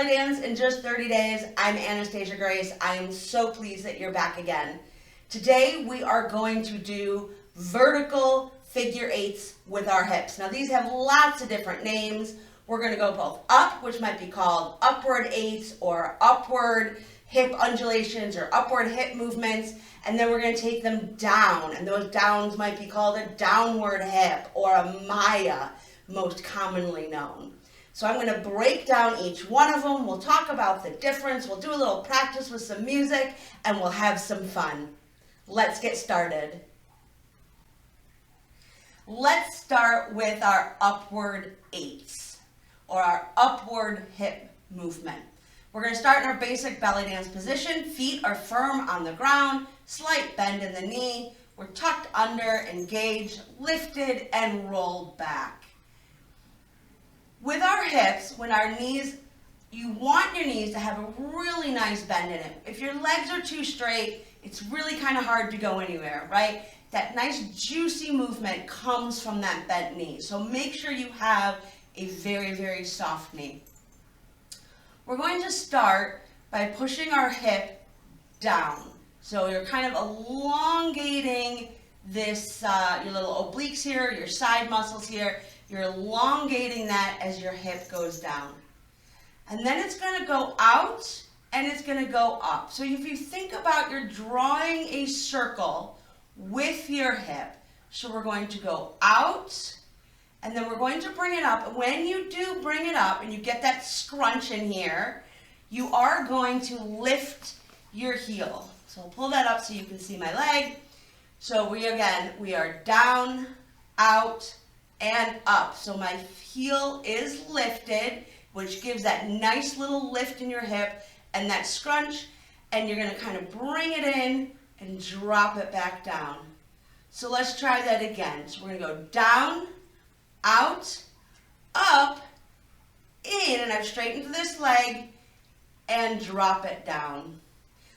belly dance in just 30 days. I'm Anastasia Grace. I am so pleased that you're back again. Today we are going to do vertical figure eights with our hips. Now these have lots of different names. We're going to go both up, which might be called upward eights or upward hip undulations or upward hip movements, and then we're going to take them down, and those downs might be called a downward hip or a Maya, most commonly known. So I'm going to break down each one of them. We'll talk about the difference. We'll do a little practice with some music, and we'll have some fun. Let's get started. Let's start with our upward eights, or our upward hip movement. We're going to start in our basic belly dance position. Feet are firm on the ground, slight bend in the knee. We're tucked under, engaged, lifted, and rolled back. With our hips, when our knees, you want your knees to have a really nice bend in it. If your legs are too straight, it's really kind of hard to go anywhere, right? That nice juicy movement comes from that bent knee. So make sure you have a very, very soft knee. We're going to start by pushing our hip down. So you're kind of elongating this, your little obliques here, your side muscles here. You're elongating that as your hip goes down. And then it's going to go out and it's going to go up. So if you think about you're drawing a circle with your hip. So we're going to go out and then we're going to bring it up. When you do bring it up and you get that scrunch in here, you are going to lift your heel. So I'll pull that up so you can see my leg. So we are down, out, and up. So my heel is lifted, which gives that nice little lift in your hip and that scrunch, and you're going to kind of bring it in and drop it back down. So let's try that again. So we're going to go down, out, up, in, and I've straightened this leg, and drop it down.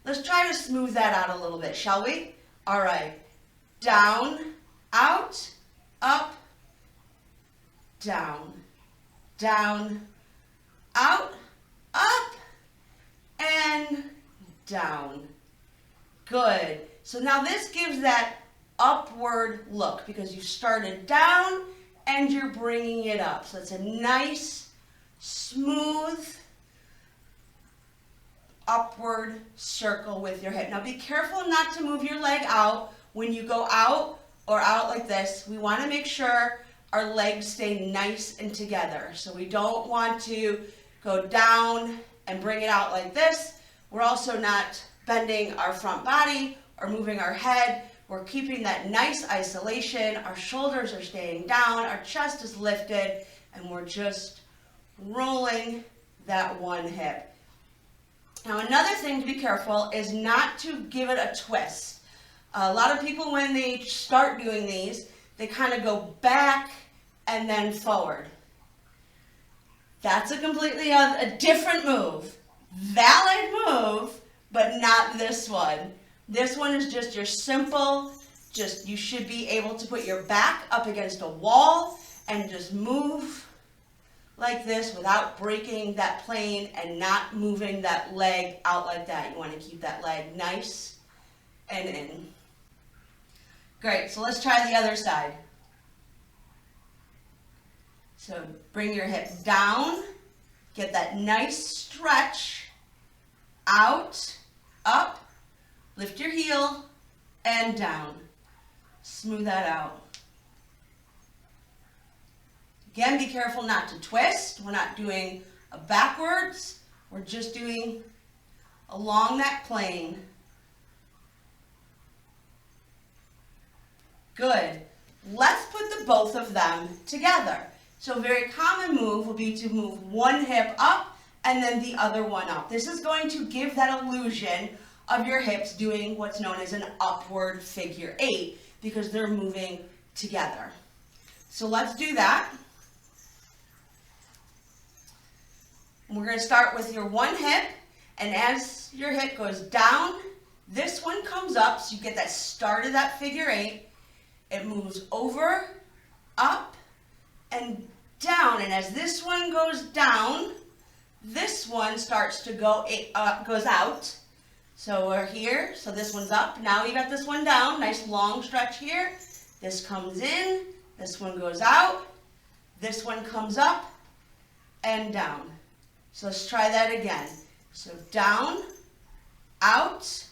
Let's try to smooth that out a little bit, shall we? All right. Down, out, up, down, down, out, up, and down. Good. So now this gives that upward look because you started down and you're bringing it up. So it's a nice, smooth, upward circle with your hip. Now be careful not to move your leg out. When you go out or out like this, we want to make sure our legs stay nice and together. So we don't want to go down and bring it out like this. We're also not bending our front body or moving our head. We're keeping that nice isolation. Our shoulders are staying down, our chest is lifted, and we're just rolling that one hip. Now another thing to be careful is not to give it a twist. A lot of people when they start doing these, they kind of go back and then forward. That's a completely a different move. Valid move, but not this one. This one is just your simple, you should be able to put your back up against a wall and just move like this without breaking that plane and not moving that leg out like that. You want to keep that leg nice and in. Great, so let's try the other side. So bring your hip down, get that nice stretch, out, up, lift your heel, and down. Smooth that out. Again, be careful not to twist. We're not doing a backwards. We're just doing along that plane. Good. Let's put the both of them together. So a very common move will be to move one hip up and then the other one up. This is going to give that illusion of your hips doing what's known as an upward figure eight because they're moving together. So let's do that. We're going to start with your one hip, and as your hip goes down, this one comes up, so you get that start of that figure eight. It moves over, up, and down, and as this one goes down, this one starts to go goes out. So we're here, so this one's up. Now you got this one down, nice long stretch here. This comes in, this one goes out, this one comes up and down. So let's try that again. So down, out,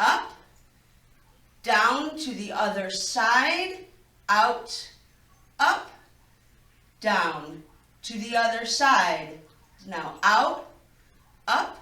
up, down to the other side, out, up, down to the other side. Now out, up,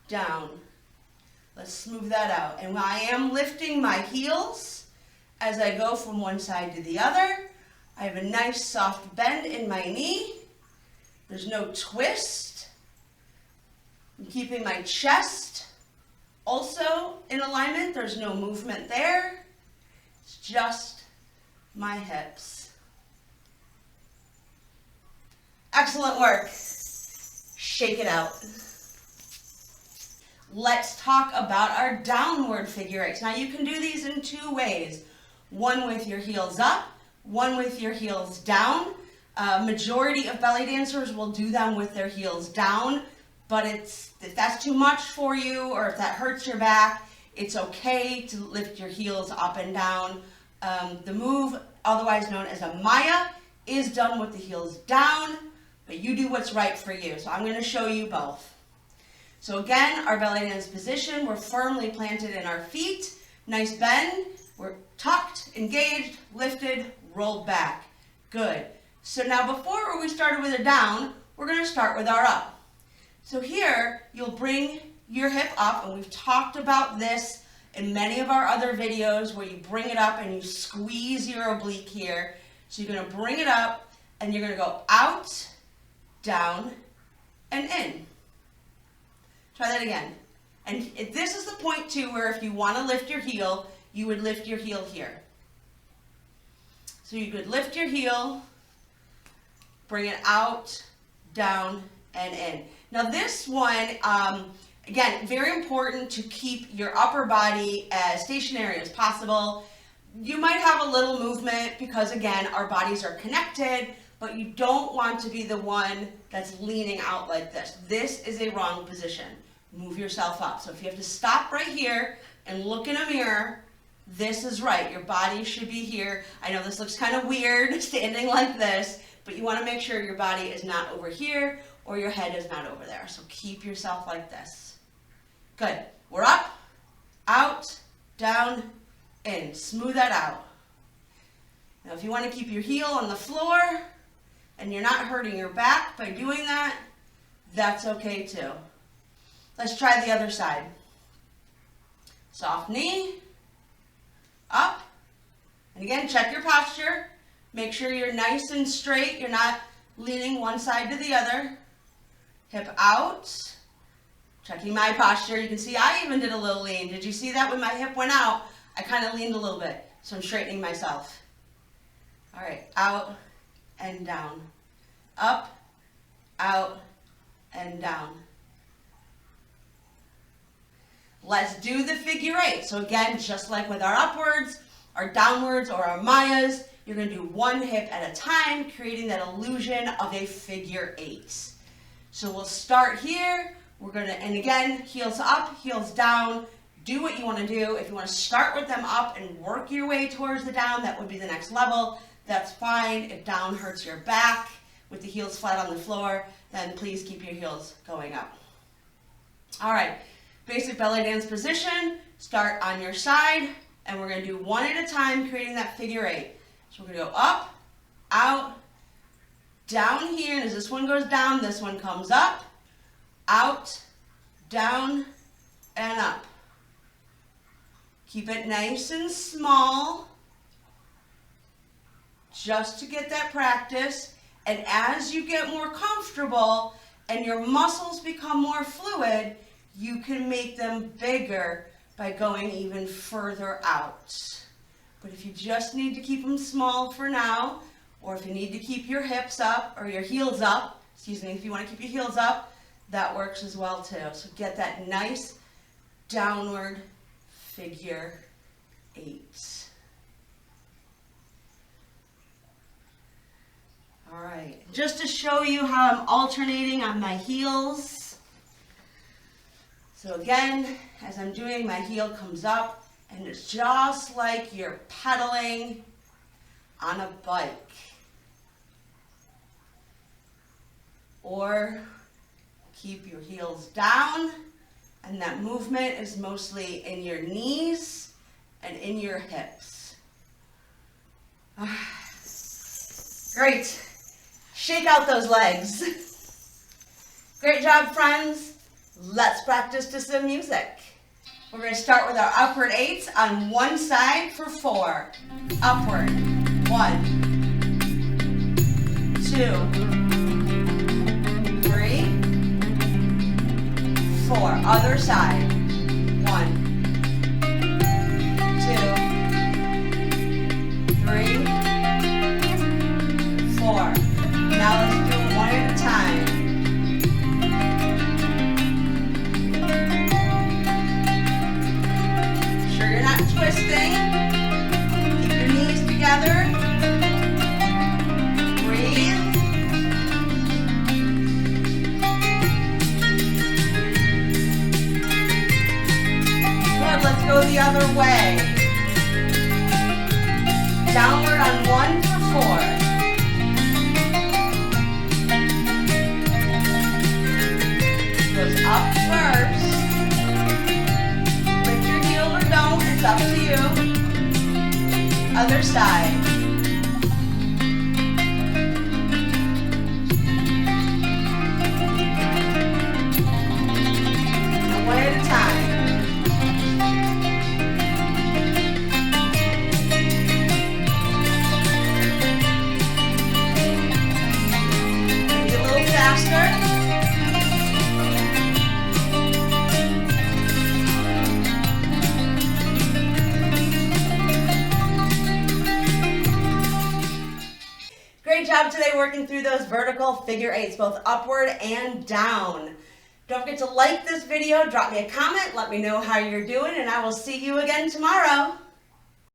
down. Let's smooth that out. And I am lifting my heels as I go from one side to the other. I have a nice soft bend in my knee. There's no twist. I'm keeping my chest also in alignment. There's no movement there. It's just my hips. Excellent work. Shake it out. Let's talk about our downward figure eights. Now you can do these in two ways. One with your heels up, one with your heels down. Majority of belly dancers will do them with their heels down, but if that's too much for you or if that hurts your back, it's okay to lift your heels up and down. The move, otherwise known as a Maya, is done with the heels down, but you do what's right for you. So I'm going to show you both. So again, our belly dance position, we're firmly planted in our feet. Nice bend. We're tucked, engaged, lifted, rolled back. Good. So now before we started with a down, we're going to start with our up. So here, you'll bring your hip up, and we've talked about this in many of our other videos where you bring it up and you squeeze your oblique here. So you're going to bring it up, and you're going to go out, down, and in. Try that again. And this is the point too where if you want to lift your heel, you would lift your heel here. So you could lift your heel, bring it out, down, and in. Now this one, again, very important to keep your upper body as stationary as possible. You might have a little movement because again, our bodies are connected, but you don't want to be the one that's leaning out like this. This is a wrong position. Move yourself up. So if you have to stop right here and look in a mirror, this is right. Your body should be here. I know this looks kind of weird standing like this, but you want to make sure your body is not over here or your head is not over there. So keep yourself like this. Good. We're up, out, down, in. Smooth that out. Now if you want to keep your heel on the floor and you're not hurting your back by doing that, that's okay too. Let's try the other side. Soft knee, up, and again, check your posture. Make sure you're nice and straight. You're not leaning one side to the other. Hip out, checking my posture. You can see I even did a little lean. Did you see that when my hip went out? I kind of leaned a little bit, so I'm straightening myself. All right, out and down, up, out, and down. Let's do the figure eight. So again, just like with our upwards, our downwards, or our Mayas, you're going to do one hip at a time, creating that illusion of a figure eight. So we'll start here. We're going to, and again, heels up, heels down. Do what you want to do. If you want to start with them up and work your way towards the down, that would be the next level. That's fine. If down hurts your back with the heels flat on the floor, then please keep your heels going up. All right. Basic belly dance position, start on your side, and we're going to do one at a time, creating that figure eight. So we're going to go up, out, down here, and as this one goes down, this one comes up, out, down, and up. Keep it nice and small, just to get that practice, and as you get more comfortable and your muscles become more fluid, you can make them bigger by going even further out. But if you just need to keep them small for now, or if you need to keep your hips up, or your heels up, excuse me, if you want to keep your heels up, that works as well too. So get that nice downward figure eight. All right, just to show you how I'm alternating on my heels. So again, as I'm doing, my heel comes up, and it's just like you're pedaling on a bike. Or keep your heels down, and that movement is mostly in your knees and in your hips. Great. Shake out those legs. Great job, friends. Let's practice to some music. We're going to start with our upward 8s on one side for 4. Upward. 1, 2, 3, 4. Other side. 1, 2, 3, 4. Now let's do them one at a time. Sure you're not twisting. Keep your knees together. Breathe. Good, let's go the other way. Downward on 1 for 4. Goes up first. Lift your heel or don't, it's up to you. Other side. And one at a time. Maybe a little faster. Great job today working through those vertical figure 8s, both upward and down. Don't forget to like this video, drop me a comment, let me know how you're doing, and I will see you again tomorrow.